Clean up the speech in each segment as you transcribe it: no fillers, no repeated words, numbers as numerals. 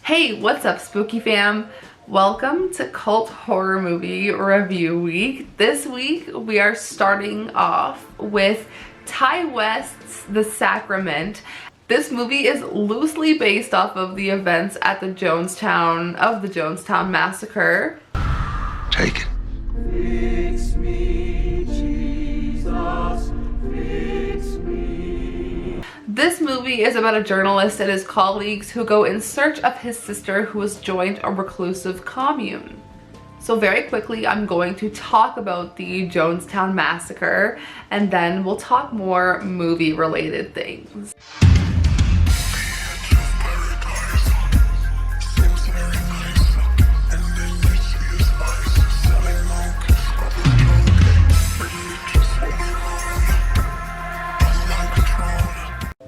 Hey, what's up, spooky fam? Welcome to Cult Horror Movie Review Week. This week we are starting off with Ty West's The Sacrament. This movie is loosely based off of the events at the Jonestown massacre. Take it. Fix me, Jesus, fix me. This movie is about a journalist and his colleagues who go in search of his sister who has joined a reclusive commune. So very quickly, I'm going to talk about the Jonestown massacre and then we'll talk more movie related things.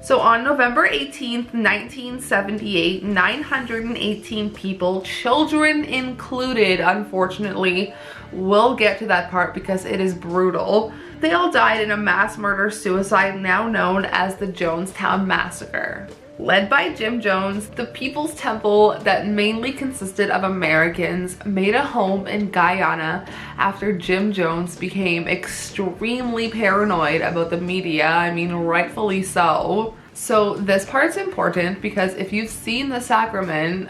So on November 18th, 1978, 918 people, children included, unfortunately, we'll get to that part because it is brutal. They all died in a mass murder-suicide now known as the Jonestown Massacre. Led by Jim Jones, the People's Temple that mainly consisted of Americans made a home in Guyana after Jim Jones became extremely paranoid about the media. I mean, rightfully so. So this part's important because if you've seen The Sacrament,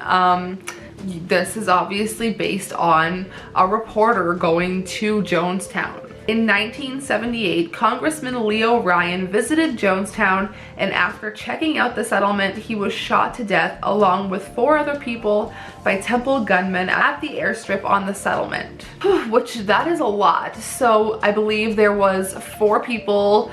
this is obviously based on a reporter going to Jonestown. In 1978, Congressman Leo Ryan visited Jonestown, and after checking out the settlement, he was shot to death along with 4 other people by Temple gunmen at the airstrip on the settlement. Which, that is a lot. So I believe there was 4 people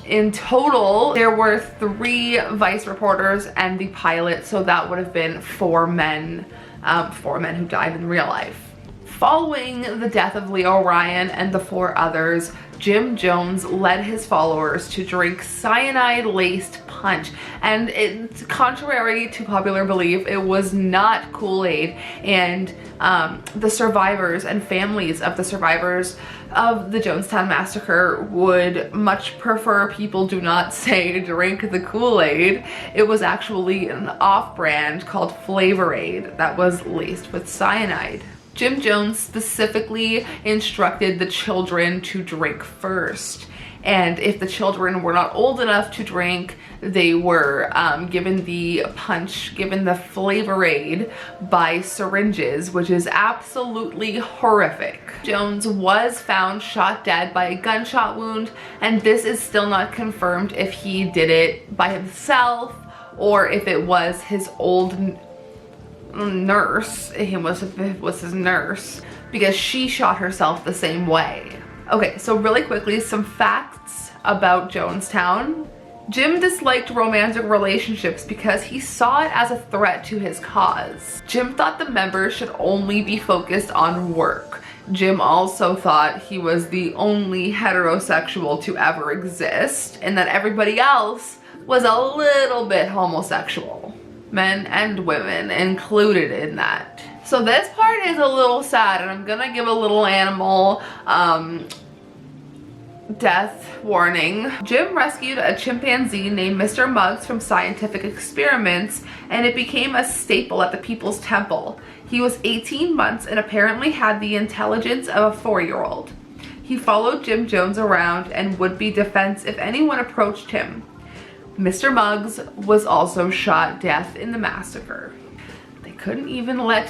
in total. There were 3 vice reporters and the pilot, so that would have been 4 men who died in real life. Following the death of Leo Ryan and the 4 others, Jim Jones led his followers to drink cyanide-laced punch. And it's contrary to popular belief, it was not Kool-Aid. And the survivors and families of the survivors of the Jonestown Massacre would much prefer people do not say drink the Kool-Aid. It was actually an off-brand called Flavor Aid that was laced with cyanide. Jim Jones specifically instructed the children to drink first. And if the children were not old enough to drink, they were given the punch, given the Flavor Aid by syringes, which is absolutely horrific. Jones was found shot dead by a gunshot wound, and this is still not confirmed if he did it by himself or if it was his old nurse. It was his nurse, because she shot herself the same way. Okay, so really quickly, some facts about Jonestown. Jim disliked romantic relationships because he saw it as a threat to his cause. Jim thought the members should only be focused on work. Jim also thought he was the only heterosexual to ever exist and that everybody else was a little bit homosexual. Men and women included in that. So this part is a little sad, and I'm gonna give a little animal death warning. Jim rescued a chimpanzee named Mr. Muggs from scientific experiments, and it became a staple at the People's Temple. He was 18 months and apparently had the intelligence of a 4-year-old. He followed Jim Jones around and would be defense if anyone approached him. Mr. Muggs was also shot death in the massacre. They couldn't even let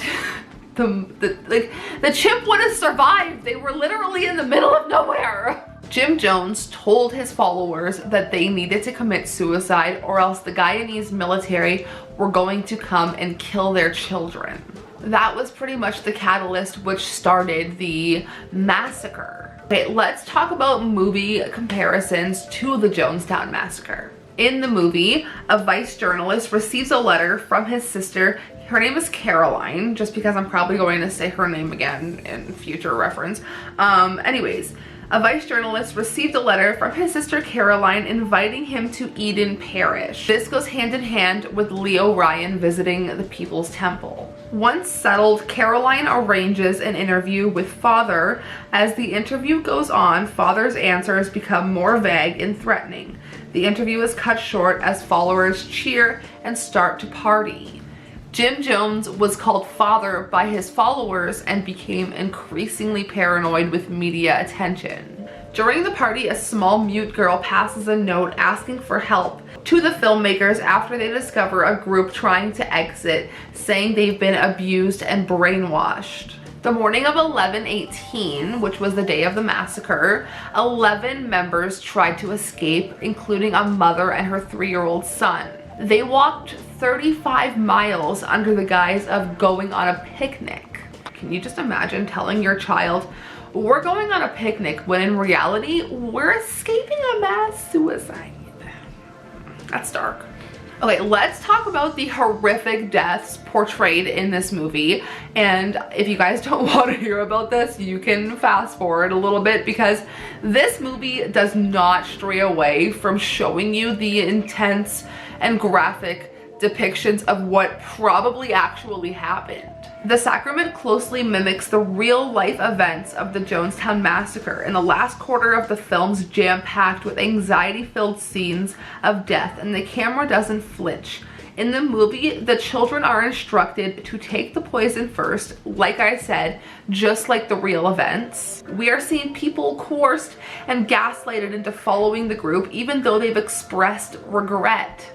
the chimp would have survived. They were literally in the middle of nowhere. Jim Jones told his followers that they needed to commit suicide or else the Guyanese military were going to come and kill their children. That was pretty much the catalyst which started the massacre. Okay, let's talk about movie comparisons to the Jonestown Massacre. In the movie, a vice journalist receives a letter from his sister. Her name is Caroline, just because I'm probably going to say her name again in future reference. Anyways, a vice journalist received a letter from his sister Caroline inviting him to Eden Parish. This goes hand in hand with Leo Ryan visiting the People's Temple. Once settled, Caroline arranges an interview with Father. As the interview goes on, Father's answers become more vague and threatening. The interview is cut short as followers cheer and start to party. Jim Jones was called father by his followers and became increasingly paranoid with media attention. During the party, a small mute girl passes a note asking for help to the filmmakers after they discover a group trying to exit, saying they've been abused and brainwashed. The morning of 11/18, which was the day of the massacre, 11 members tried to escape, including a mother and her 3-year-old son. They walked 35 miles under the guise of going on a picnic. Can you just imagine telling your child, we're going on a picnic, when in reality, we're escaping a mass suicide? That's dark. Okay, let's talk about the horrific deaths portrayed in this movie. And if you guys don't want to hear about this, you can fast forward a little bit, because this movie does not stray away from showing you the intense and graphic depictions of what probably actually happened. The Sacrament closely mimics the real-life events of the Jonestown massacre, and the last quarter of the film's jam-packed with anxiety-filled scenes of death, and the camera doesn't flinch. In the movie, the children are instructed to take the poison first, like I said, just like the real events. We are seeing people coerced and gaslighted into following the group, even though they've expressed regret.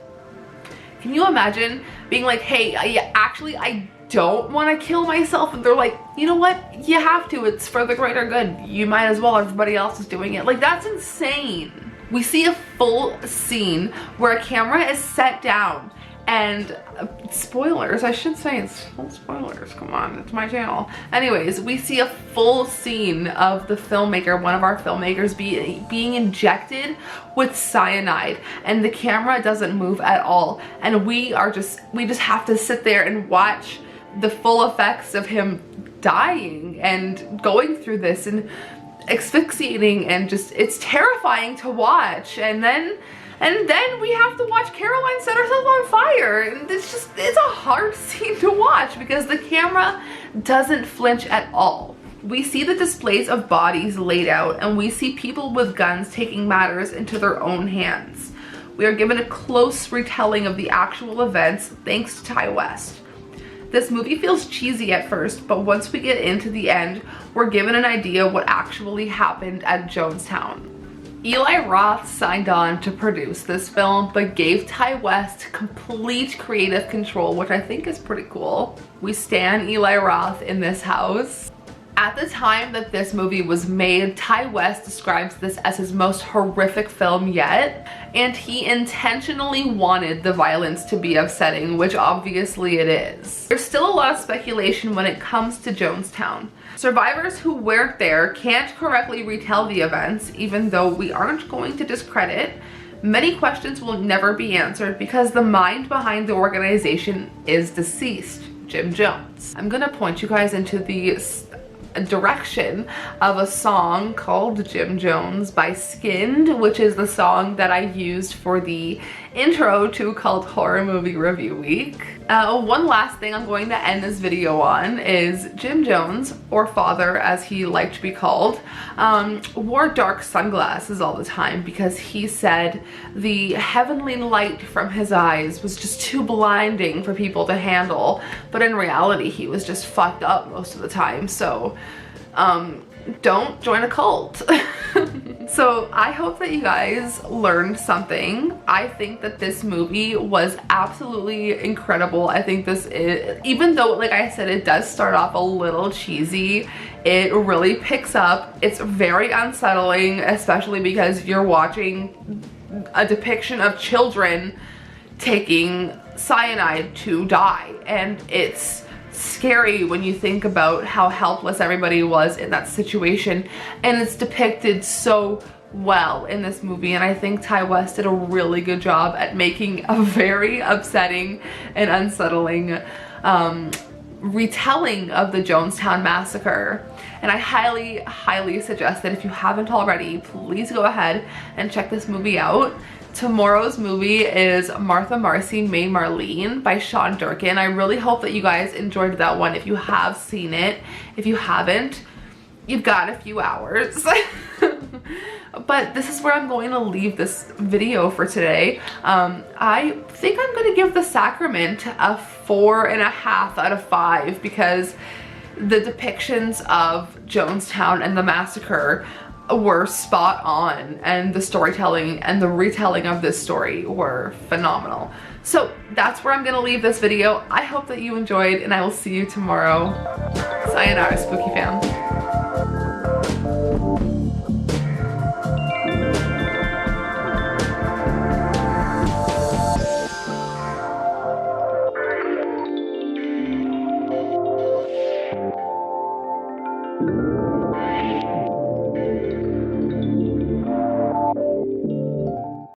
Can you imagine being like, hey, I don't want to kill myself, and they're like, you know what, you have to, it's for the greater good, you might as well, everybody else is doing it. Like, that's insane. We see a full scene where a camera is set down and spoilers, I should say, it's full spoilers, come on, it's my channel. Anyways, we see a full scene of the filmmaker, one of our filmmakers, being injected with cyanide, and the camera doesn't move at all, and we just have to sit there and watch the full effects of him dying and going through this and asphyxiating, and just, it's terrifying to watch. And then we have to watch Caroline set herself on fire, and it's a hard scene to watch because the camera doesn't flinch at all. We see the displays of bodies laid out, and we see people with guns taking matters into their own hands. We are given a close retelling of the actual events thanks to Ty West. This movie feels cheesy at first, but once we get into the end, we're given an idea of what actually happened at Jonestown. Eli Roth signed on to produce this film, but gave Ty West complete creative control, which I think is pretty cool. We stan Eli Roth in this house. At the time that this movie was made, Ty West describes this as his most horrific film yet, and he intentionally wanted the violence to be upsetting, which obviously it is. There's still a lot of speculation when it comes to Jonestown. Survivors who weren't there can't correctly retell the events, even though we aren't going to discredit. Many questions will never be answered because the mind behind the organization is deceased, Jim Jones. I'm gonna point you guys into the direction of a song called Jim Jones by Skinned, which is the song that I used for the intro to Cult Horror Movie Review Week. One last thing I'm going to end this video on is Jim Jones, or Father as he liked to be called, wore dark sunglasses all the time because he said the heavenly light from his eyes was just too blinding for people to handle, but in reality he was just fucked up most of the time. So don't join a cult. So I hope that you guys learned something. I think that this movie was absolutely incredible. I think this is, even though like I said it does start off a little cheesy, it really picks up. It's very unsettling, especially because you're watching a depiction of children taking cyanide to die, and it's scary when you think about how helpless everybody was in that situation, and it's depicted so well in this movie. And I think Ty West did a really good job at making a very upsetting and unsettling retelling of the Jonestown massacre. And I highly suggest that if you haven't already, please go ahead and check this movie out. Tomorrow's movie is Martha Marcy May Marlene by Sean Durkin. I really hope that you guys enjoyed that one if you have seen it. If you haven't, you've got a few hours. But this is where I'm going to leave this video for today. I think I'm going to give the Sacrament a 4.5 out of 5 because the depictions of Jonestown and the massacre were spot on, and the storytelling and the retelling of this story were phenomenal. So that's where I'm gonna leave this video. I hope that you enjoyed, and I will see you tomorrow. Sayonara, spooky fam.